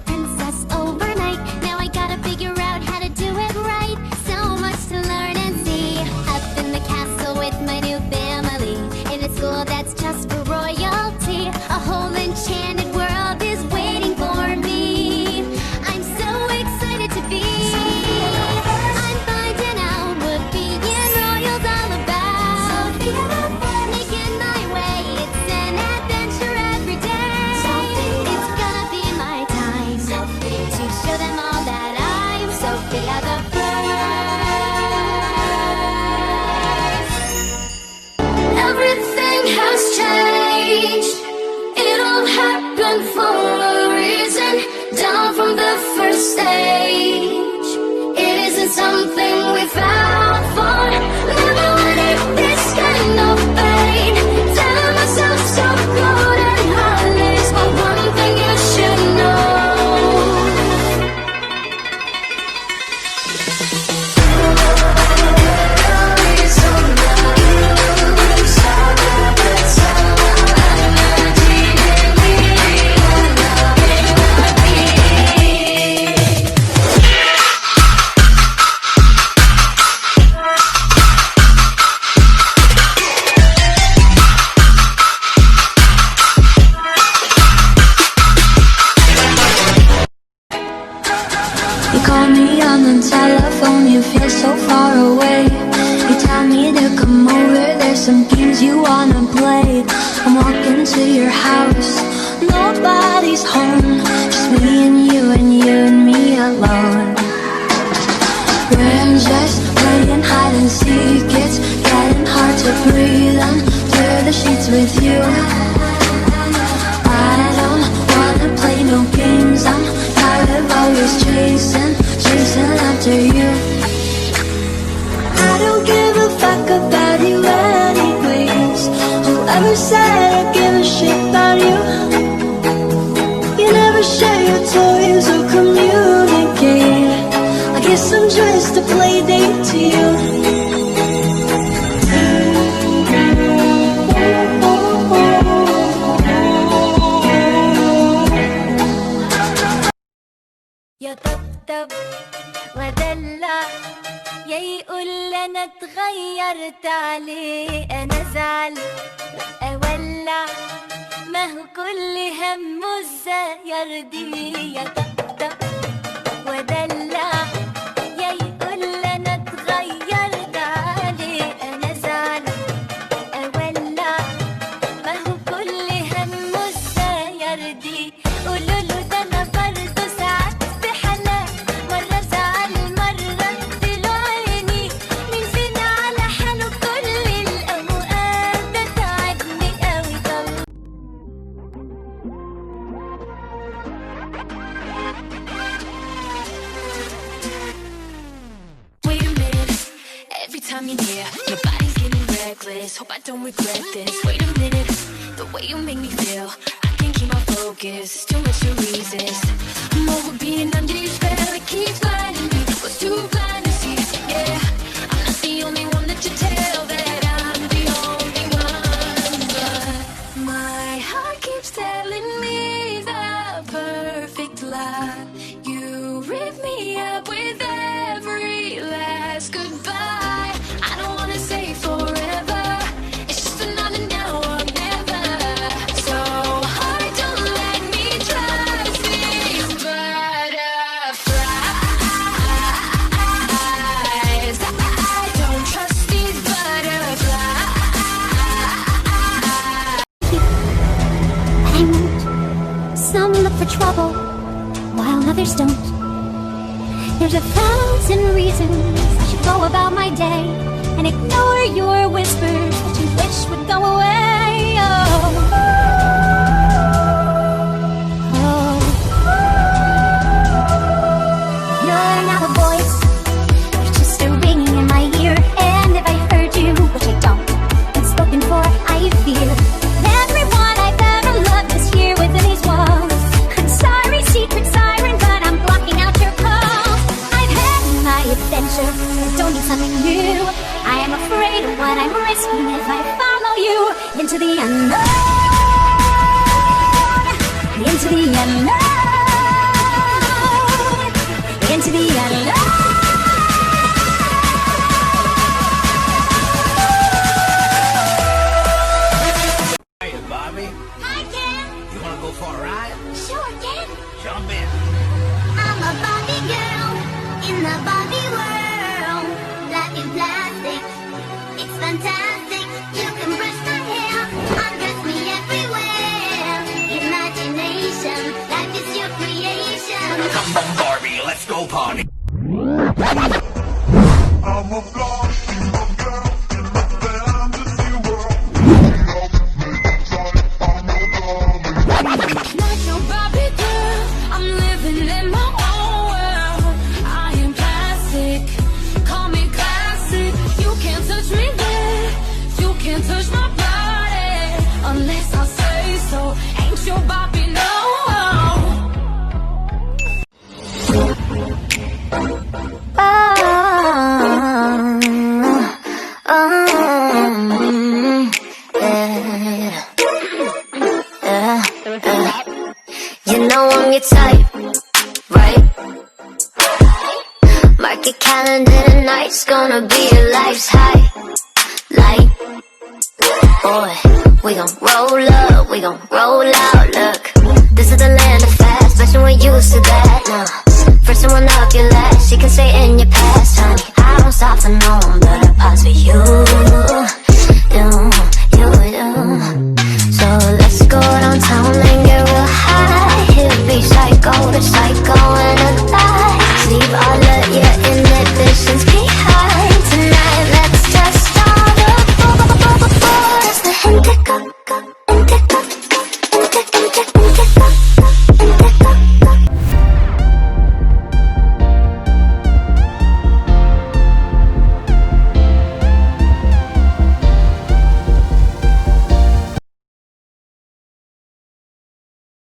princess overnight. Now I gotta figure out how to do it right. So much to learn and see. Up in the castle with my new family, in a school that's just for royalty. A whole enchanted world is waiting for me. I'm so excited to be. I'm finding out what being royal's all about. Making my way, it's an adventure every day. It's gonna be my time to show them all that I'm Sophia the First. Everything has changed. It all happened for a reason. Down from the first stage. It isn't something we found for. Never wanted this kind of pain. Telling myself so good and heartless, but one thing you should know. You call me on the telephone, you feel so far away. You tell me to come over, there's some games you wanna play. I'm walking to your house, nobody's home. Just me and you and me alone. We're just playing hide and seek, it's getting hard to breathe under the sheets with you. I don't wanna play no games, I'm tired of always chasing after you. I don't give a fuck about you anyways. Whoever said I give a shit about you? You never share your toys or communicate. I guess I'm just a play date to you. يطبطب ودلع، يا يقول انا اتغيرت عليه. انا ازعل اولع، ما هو كل همه ازاي يرضيه. يطبطب ودلع، يا يقول انا اتغيرت عليه. انا ازعل اولع، ما هو كل همه ازاي يرضيه. قولوله ده انا برضه ساعات بحالات، مرة ازعل مرة اديله عيني. مين فينا على حاله كل الاوقات؟ ده تعبني قوي. Wait a minute, every time you're near, your body's getting reckless. Hope I don't regret this. Wait a minute, the way you make me feel, I can't keep my focus. It's too much to resist. I'm over being under your spell. It keeps blinding me, was too blind to see. Yeah, I'm not the only one that you tell that I'm the only one. But my heart keeps telling me the perfect lie. You rip me up with every last goodbye. I don't wanna say forever, it's just a not and now or never. So hard, don't let me trust these butterflies. I don't trust these butterflies. And some look for trouble while others don't. There's a thousand reasons I should go about my day and ignore your whispers that you wish would go away. Oh. Oh. You're not a voice, you're just a ringing in my ear. And if I heard you, which I don't, been spoken for, I fear everyone I've ever loved is here within these walls. I'm sorry, secret siren, but I'm blocking out your call. I've had my adventure, I don't need something new. I am afraid of what I'm risking if I follow you into the unknown. Into the unknown. into the unknown. Hey, Bobby. Hi, Ken. You wanna go for a ride? Sure, Ken. Jump in. I'm a Barbie girl in the Barbie world. Life in plastic, it's fantastic. You can brush my hair, undress me everywhere. Imagination, life is your creation. Come on, Barbie, let's go party. I'm a Barbie girl in the fantasy world. Not your Barbie girl, I'm living in my own world. I am plastic, call me classic. You can't touch me there, you can't touch my body unless I say so. Ain't your Barbie, no. You know I'm your type, right? Mark your calendar, tonight's gonna be your life's highlight. Boy, we gon' roll up, we gon' roll out, look. This is the land of fast, but you ain't used to that, no. First someone up your last, you can stay in your past, honey. I don't stop for no one, but I pause for you.